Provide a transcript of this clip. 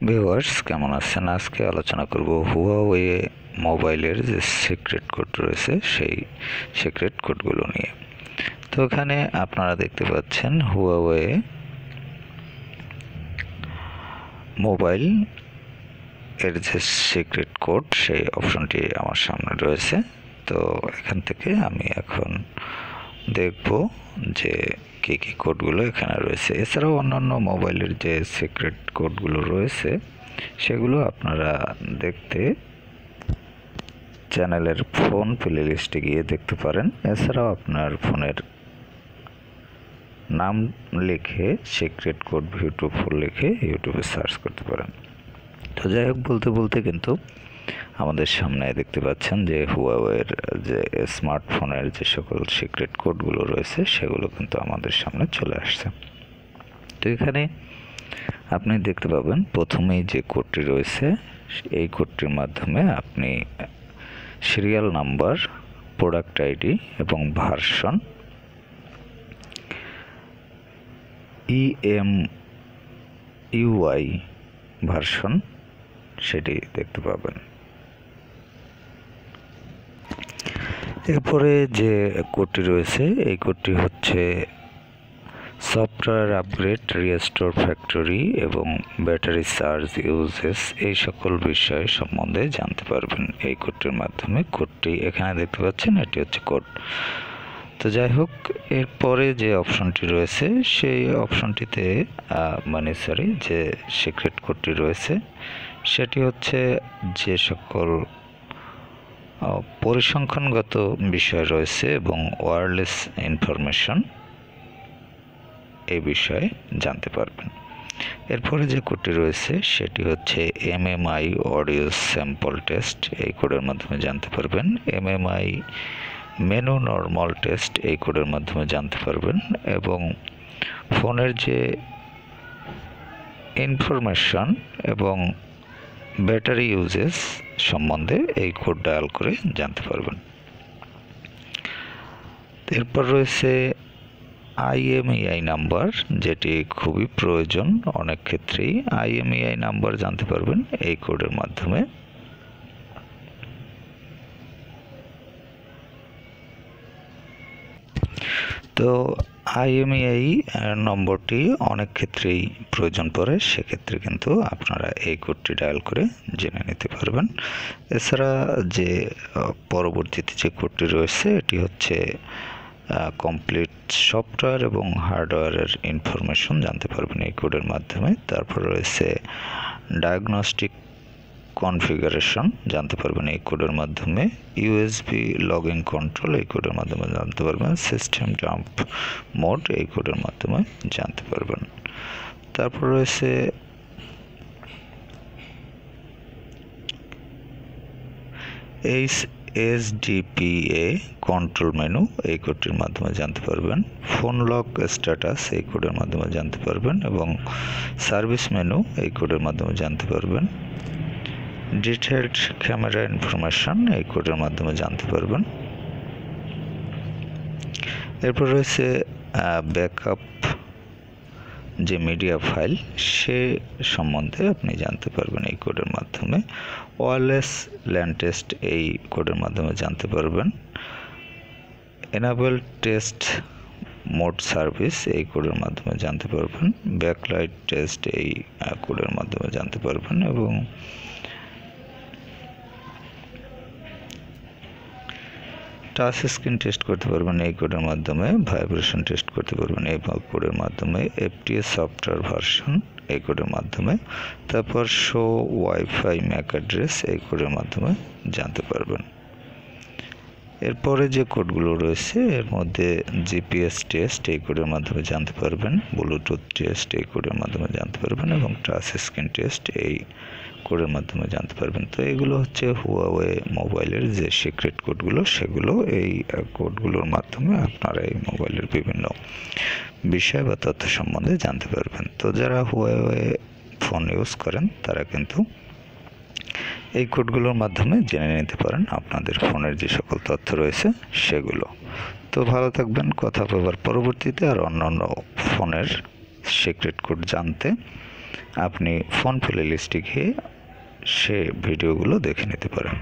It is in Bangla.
ভিউয়ার্স কেমন আছেন? আজকে আলোচনা করব হুয়াওয়ে মোবাইলের যে সিক্রেট কোড রয়েছে সেই সিক্রেট কোডগুলো নিয়ে। তো এখানে আপনারা দেখতে পাচ্ছেন হুয়াওয়ে মোবাইল এর যে সিক্রেট কোড সেই অপশনটি আমার সামনে রয়েছে। তো এখান থেকে আমি এখন দেখব যে কী কী কোডগুলো এখানে রয়েছে। এছাড়াও অন্যান্য মোবাইলের যে সিক্রেট কোডগুলো রয়েছে সেগুলো আপনারা দেখতে চ্যানেলের ফোন প্লে লিস্টে গিয়ে দেখতে পারেন। এছাড়াও আপনার ফোনের নাম লিখে সিক্রেট কোড ভিউ24 লিখে ইউটিউবে সার্চ করতে পারেন। তো যাই হোক, বলতে বলতে কিন্তু আমাদের সামনে দেখতে পাচ্ছেন যে হুয়াওয়ের যে স্মার্টফোনের যে সকল সিক্রেট কোডগুলো রয়েছে সেগুলো কিন্তু আমাদের সামনে চলে আসছে। তো এখানে আপনি দেখতে পাবেন প্রথমেই যে কোডটি রয়েছে এই কোডটির মাধ্যমে আপনি সিরিয়াল নাম্বার, প্রোডাক্ট আইডি এবং ভার্সন EMUI ভার্সন সেটি দেখতে পাবেন। এরপরে যে কোডটি রয়েছে এই কোডটি হচ্ছে সফটওয়্যার আপগ্রেড, রিস্টোর ফ্যাক্টরি এবং ব্যাটারি চার্জ ইউজেস, এই সকল বিষয় সম্বন্ধে জানতে পারবেন এই কোডটির মাধ্যমে। কোডটি এখানে দেখতে পাচ্ছেন, এটি হচ্ছে কোড। তো যাই হোক, এরপরে যে অপশনটি রয়েছে সেই অপশনটিতে যে সিক্রেট কোডটি রয়েছে সেটি হচ্ছে যে সকল পরিসংখ্যানগত বিষয় রয়েছে এবং ওয়্যারলেস ইনফরমেশন এই বিষয়ে জানতে পারবেন। এরপরে যে কোডটি রয়েছে সেটি হচ্ছে MMI অডিও স্যাম্পল টেস্ট, এই কোডের মাধ্যমে জানতে পারবেন। MMI মেনু নর্মাল টেস্ট, এই কোডের মাধ্যমে জানতে পারবেন। এবং ফোনের যে ইনফরমেশন এবং ব্যাটারি ইউজেস সম্বন্ধে এই কোড ডায়াল করে জানতে পারবেন। এরপর রয়েছে IMEI নাম্বার, যেটি খুবই প্রয়োজন অনেক ক্ষেত্রেই। IMEI নাম্বার জানতে পারবেন এই কোডের মাধ্যমে। তো IMEI নম্বরটি অনেক ক্ষেত্রেই প্রয়োজন পড়ে, সেক্ষেত্রে কিন্তু আপনারা এই কোডটি ডায়াল করে জেনে নিতে পারবেন। এছাড়া যে পরবর্তীতে যে কোডটি রয়েছে এটি হচ্ছে কমপ্লিট সফটওয়্যার এবং হার্ডওয়্যারের ইনফরমেশন জানতে পারবেন এই কোডের মাধ্যমে। তারপর রয়েছে ডায়াগনস্টিক কনফিগারেশন জানতে পারবেন এই কোডের মাধ্যমে। USB লগইন কন্ট্রোল এই কোডের মাধ্যমে জানতে পারবেন। সিস্টেম ডাম্প মোড এই কোডের মাধ্যমে জানতে পারবেন। তারপর রয়েছে SDPA কন্ট্রোল মেনু, এই কোডটির মাধ্যমে জানতে পারবেন। ফোন লক স্ট্যাটাস এই কোডের মাধ্যমে জানতে পারবেন এবং সার্ভিস মেনু এই কোডের মাধ্যমে জানতে পারবেন। ডিটেইলড ক্যামেরা ইনফরমেশন এই কোডের মাধ্যমে জানতে পারবেন। এরপর রয়েছে ব্যাকআপ যে মিডিয়া ফাইল সে সম্বন্ধে আপনি জানতে পারবেন এই কোডের মাধ্যমে। ওয়্যারলেস ল্যান টেস্ট এই কোডের মাধ্যমে জানতে পারবেন। এনাবেল টেস্ট মোড সার্ভিস এই কোডের মাধ্যমে জানতে পারবেন। ব্যাকলাইট টেস্ট এই কোডের মাধ্যমে জানতে পারবেন এবং টাচ স্ক্রিন টেস্ট করতে পারবেন এই কোডের মাধ্যমে। ভাইব্রেশন টেস্ট করতে পারবেন এই কোডের মাধ্যমে। FTS সফটওয়্যার ভার্সন এই কোডের মাধ্যমে। তারপর শো ওয়াইফাই ম্যাক অ্যাড্রেস এই কোডের মাধ্যমে জানতে পারবেন। এরপরে যে কোডগুলো রয়েছে এর মধ্যে GPS টেস্ট এই কোডের মাধ্যমে জানতে পারবেন। ব্লুটুথ টেস্ট এই কোডের মাধ্যমে জানতে পারবেন এবং টাচ স্ক্রিন টেস্ট এই কোডের মাধ্যমে জানতে পারবেন। তো এগুলো হচ্ছে হুয়াওয়ে মোবাইলের যে সিক্রেট কোডগুলো, সেগুলো এই কোডগুলোর মাধ্যমে আপনারা এই মোবাইলের বিভিন্ন বিষয় বা তথ্য সম্বন্ধে জানতে পারবেন। তো যারা হুয়াওয়ে ফোন ইউজ করেন তারা কিন্তু এই কোডগুলোর মাধ্যমে জেনে নিতে পারেন আপনাদের ফোনের যে সকল তথ্য রয়েছে সেগুলো। তো ভালো থাকবেন, কথা বলবার পরবর্তীতে আর অন্যান্য ফোনের সিক্রেট কোড জানতে আপনি ফোন প্লে লিস্টে গিয়ে সে ভিডিওগুলো দেখে নিতে পারেন।